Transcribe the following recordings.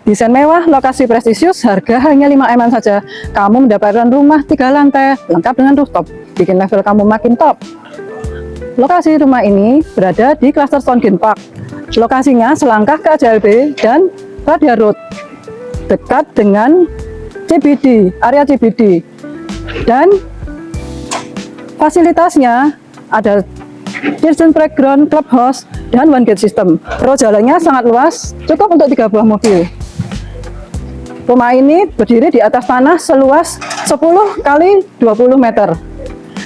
Desain mewah, lokasi prestisius, harga hanya 5 M saja. Kamu mendapatkan rumah 3 lantai, lengkap dengan rooftop, bikin level kamu makin top. Lokasi rumah ini berada di Cluster Stonegate Park. Lokasinya selangkah ke AJLB dan Radia Road, dekat dengan CBD, area CBD. Dan fasilitasnya ada children playground, clubhouse, dan one gate system. Ruang jalannya sangat luas, cukup untuk 3 buah mobil. Rumah ini berdiri di atas tanah seluas 10 kali 20 meter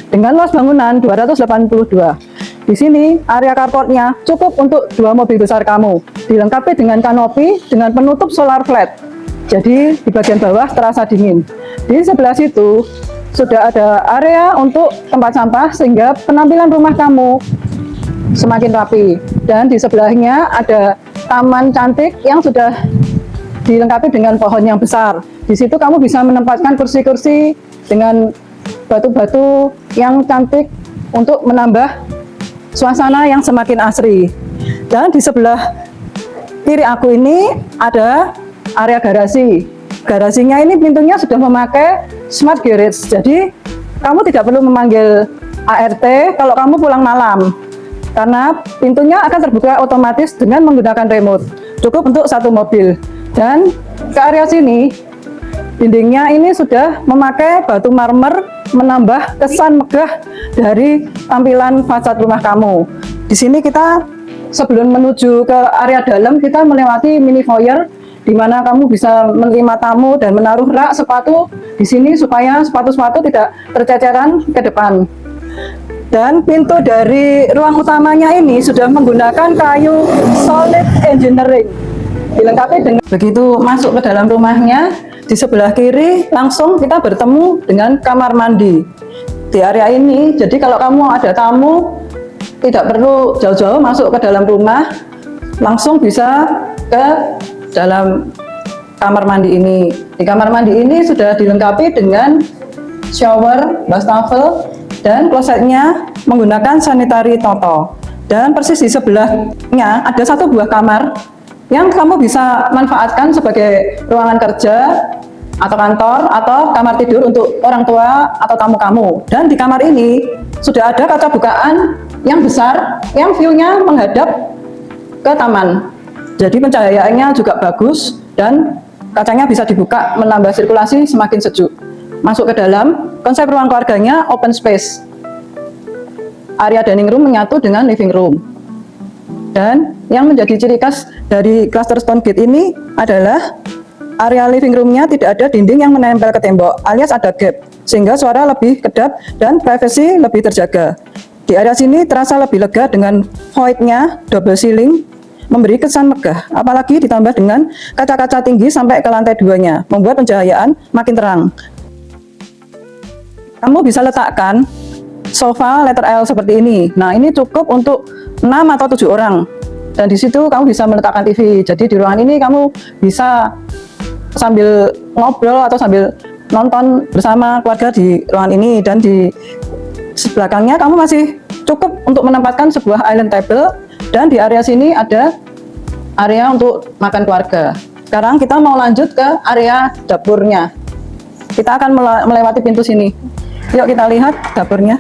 dengan luas bangunan 282. Di sini area carportnya cukup untuk 2 mobil besar kamu, dilengkapi dengan kanopi dengan penutup solar flat. Jadi di bagian bawah terasa dingin. Di sebelah situ sudah ada area untuk tempat sampah sehingga penampilan rumah kamu semakin rapi. Dan di sebelahnya ada taman cantik yang sudah dilengkapi dengan pohon yang besar. Di situ kamu bisa menempatkan kursi-kursi dengan batu-batu yang cantik untuk menambah suasana yang semakin asri. Dan di sebelah kiri aku ini ada area garasi. Garasinya ini pintunya sudah memakai smart garage. Jadi kamu tidak perlu memanggil ART kalau kamu pulang malam, karena pintunya akan terbuka otomatis dengan menggunakan remote. Cukup untuk 1 mobil. Dan ke area sini, dindingnya ini sudah memakai batu marmer, menambah kesan megah dari tampilan fasad rumah kamu. Di sini kita sebelum menuju ke area dalam, kita melewati mini foyer, di mana kamu bisa menerima tamu dan menaruh rak sepatu di sini supaya sepatu-sepatu tidak terceceran ke depan. Dan pintu dari ruang utamanya ini sudah menggunakan kayu solid engineering, dilengkapi dengan begitu masuk ke dalam rumahnya. Di sebelah kiri langsung kita bertemu dengan kamar mandi di area ini. Jadi kalau kamu ada tamu tidak perlu jauh-jauh masuk ke dalam rumah, langsung bisa ke dalam kamar mandi ini. Di kamar mandi ini sudah dilengkapi dengan shower, wastafel, dan klosetnya menggunakan sanitary toto. Dan persis di sebelahnya ada 1 buah kamar yang kamu bisa manfaatkan sebagai ruangan kerja atau kantor atau kamar tidur untuk orang tua atau tamu kamu. Dan di kamar ini sudah ada kaca bukaan yang besar yang view-nya menghadap ke taman. Jadi pencahayaannya juga bagus dan kacanya bisa dibuka menambah sirkulasi semakin sejuk. Masuk ke dalam, konsep ruang keluarganya open space. Area dining room menyatu dengan living room. Dan yang menjadi ciri khas dari Cluster Stonegate ini adalah area living room-nya tidak ada dinding yang menempel ke tembok, alias ada gap, sehingga suara lebih kedap dan privasi lebih terjaga. Di area sini terasa lebih lega dengan void-nya double ceiling, memberi kesan megah, apalagi ditambah dengan kaca-kaca tinggi sampai ke lantai 2-nya, membuat pencahayaan makin terang. Kamu bisa letakkan sofa letter L seperti ini. Nah, ini cukup untuk 6 atau 7 orang. Dan di situ kamu bisa meletakkan TV. Jadi di ruangan ini kamu bisa sambil ngobrol atau sambil nonton bersama keluarga di ruangan ini. Dan di belakangnya kamu masih cukup untuk menempatkan sebuah island table. Dan di area sini ada area untuk makan keluarga. Sekarang kita mau lanjut ke area dapurnya. Kita akan melewati pintu sini. Yuk kita lihat dapurnya.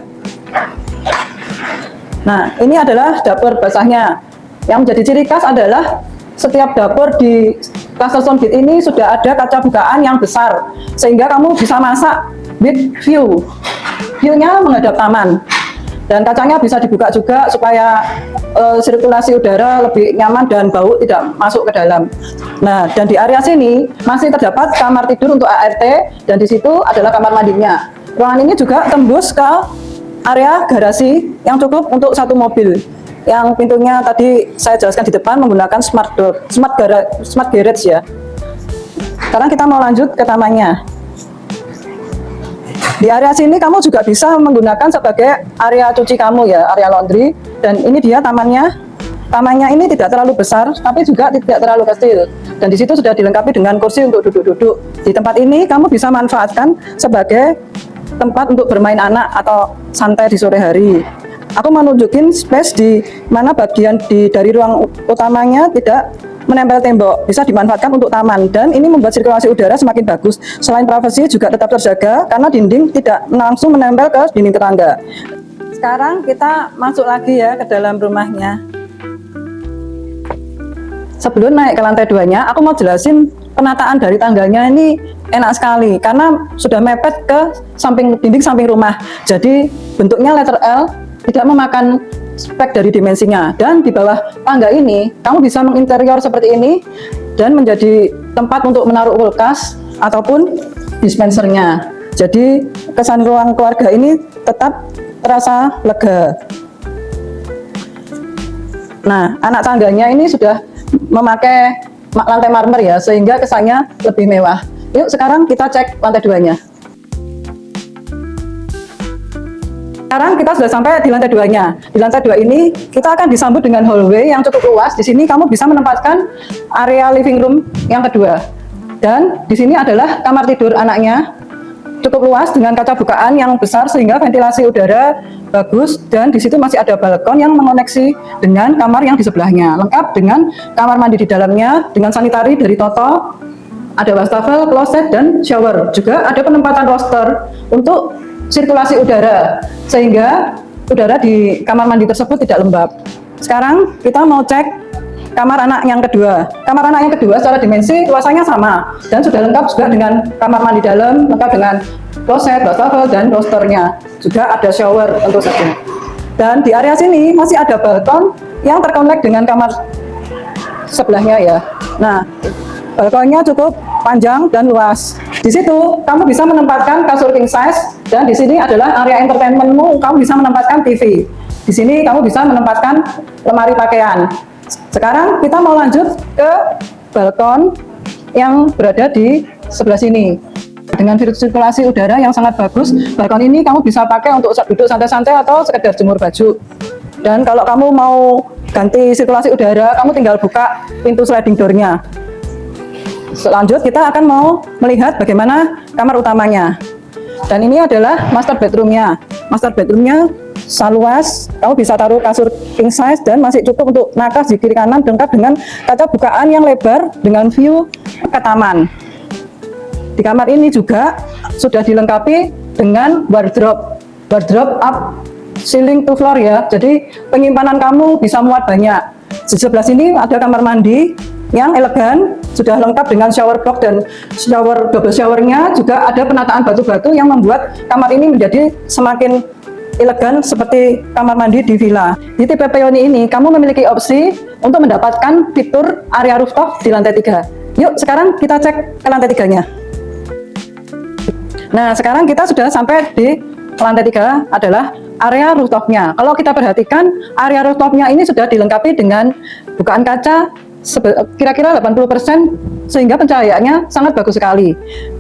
Nah, ini adalah dapur basahnya. Yang menjadi ciri khas adalah setiap dapur di Cluster Stonegate ini sudah ada kaca bukaan yang besar, sehingga kamu bisa masak with view. View-nya menghadap taman. Dan kacanya bisa dibuka juga supaya sirkulasi udara lebih nyaman dan bau tidak masuk ke dalam. Nah, dan di area sini masih terdapat kamar tidur untuk ART, dan di situ adalah kamar mandinya. Ruangan ini juga tembus ke area garasi yang cukup untuk 1 mobil. Yang pintunya tadi saya jelaskan di depan menggunakan smart door, smart garage ya. Sekarang kita mau lanjut ke tamannya. Di area sini kamu juga bisa menggunakan sebagai area cuci kamu ya, area laundry. Dan ini dia tamannya. Tamannya ini tidak terlalu besar, tapi juga tidak terlalu kecil. Dan di situ sudah dilengkapi dengan kursi untuk duduk-duduk. Di tempat ini kamu bisa manfaatkan sebagai tempat untuk bermain anak atau santai di sore hari. Aku mau nunjukin space di mana bagian dari ruang utamanya tidak menempel tembok, bisa dimanfaatkan untuk taman, dan ini membuat sirkulasi udara semakin bagus. Selain privasi juga tetap terjaga karena dinding tidak langsung menempel ke dinding tetangga. Sekarang kita masuk lagi ya ke dalam rumahnya. Sebelum naik ke lantai 2-nya, aku mau jelasin penataan dari tangganya ini enak sekali karena sudah mepet ke dinding samping rumah. Jadi bentuknya letter L, tidak memakan spek dari dimensinya. Dan di bawah tangga ini, kamu bisa menginterior seperti ini dan menjadi tempat untuk menaruh kulkas ataupun dispensernya. Jadi kesan ruang keluarga ini tetap terasa lega. Nah, anak tangganya ini sudah memakai lantai marmer ya, sehingga kesannya lebih mewah. Yuk sekarang kita cek lantai 2-nya. Sekarang kita sudah sampai di lantai 2-nya. Di lantai 2 ini kita akan disambut dengan hallway yang cukup luas. Di sini kamu bisa menempatkan area living room yang kedua. Dan di sini adalah kamar tidur anaknya. Cukup luas dengan kaca bukaan yang besar sehingga ventilasi udara bagus, dan di situ masih ada balkon yang mengoneksi dengan kamar yang di sebelahnya. Lengkap dengan kamar mandi di dalamnya dengan sanitari dari Toto. Ada wastafel, kloset, dan shower. Juga ada penempatan roster untuk sirkulasi udara sehingga udara di kamar mandi tersebut tidak lembab. Sekarang kita mau cek kamar anak yang kedua. Kamar anak yang kedua secara dimensi luasannya sama dan sudah lengkap juga dengan kamar mandi dalam, lengkap dengan kloset, wastafel, dan rosternya. Juga ada shower tentu saja. Dan di area sini masih ada balkon yang terkonek dengan kamar sebelahnya ya. Nah, balkonnya cukup panjang dan luas. Di situ kamu bisa menempatkan kasur king size, dan di sini adalah area entertainmentmu. Kamu bisa menempatkan TV. Di sini kamu bisa menempatkan lemari pakaian. Sekarang kita mau lanjut ke balkon yang berada di sebelah sini. Dengan sirkulasi udara yang sangat bagus, balkon ini kamu bisa pakai untuk duduk santai-santai atau sekedar jemur baju. Dan kalau kamu mau ganti sirkulasi udara, kamu tinggal buka pintu sliding door-nya. Selanjut kita akan mau melihat bagaimana kamar utamanya. Dan ini adalah master bedroom-nya. Master bedroom-nya seluas, kamu bisa taruh kasur king size dan masih cukup untuk nakas di kiri kanan, lengkap dengan kaca bukaan yang lebar dengan view ke taman. Di kamar ini juga sudah dilengkapi dengan wardrobe up ceiling to floor ya. Jadi penyimpanan kamu bisa muat banyak. Di sebelah sini ada kamar mandi yang elegan, sudah lengkap dengan shower block dan double showernya. Juga ada penataan batu-batu yang membuat kamar ini menjadi semakin elegan seperti kamar mandi di villa. Di tipe peony ini kamu memiliki opsi untuk mendapatkan fitur area rooftop di lantai 3. Yuk sekarang kita cek ke lantai 3-nya. Nah, sekarang kita sudah sampai di lantai 3 adalah area rooftopnya. Kalau kita perhatikan, area rooftopnya ini sudah dilengkapi dengan bukaan kaca kira-kira 80%, sehingga pencahayaannya sangat bagus sekali.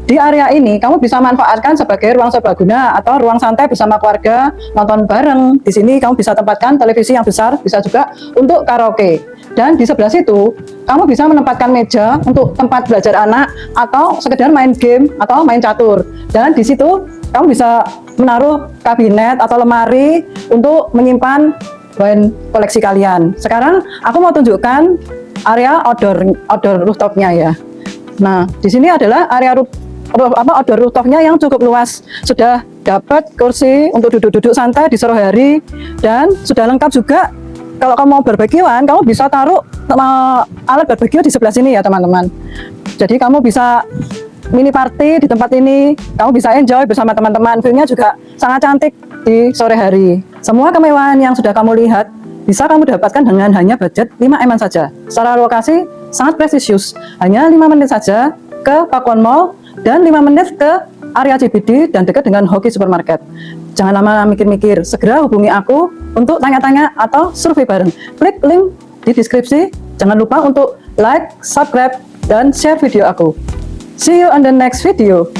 Di area ini kamu bisa manfaatkan sebagai ruang serbaguna atau ruang santai bersama keluarga, nonton bareng. Di sini kamu bisa tempatkan televisi yang besar, bisa juga untuk karaoke. Dan di sebelah situ kamu bisa menempatkan meja untuk tempat belajar anak atau sekedar main game atau main catur. Dan di situ kamu bisa menaruh kabinet atau lemari untuk menyimpan wine koleksi kalian. Sekarang aku mau tunjukkan area outdoor rooftopnya ya. Nah, di sini adalah area outdoor rooftopnya yang cukup luas. Sudah dapat kursi untuk duduk-duduk santai di sore hari, dan sudah lengkap juga. Kalau kamu mau barbekyuan, kamu bisa taruh alat barbecue di sebelah sini ya teman-teman. Jadi kamu bisa mini party di tempat ini, kamu bisa enjoy bersama teman-teman. View-nya juga sangat cantik di sore hari. Semua kemewahan yang sudah kamu lihat bisa kamu dapatkan dengan hanya budget 5M saja. Secara lokasi sangat prestisius, hanya 5 menit saja ke Pakuan Mall dan 5 menit ke area CBD dan dekat dengan Hoki Supermarket. Jangan lama mikir-mikir, segera hubungi aku untuk tanya-tanya atau survei bareng. Klik link di deskripsi. Jangan lupa untuk like, subscribe, dan share video aku. See you on the next video.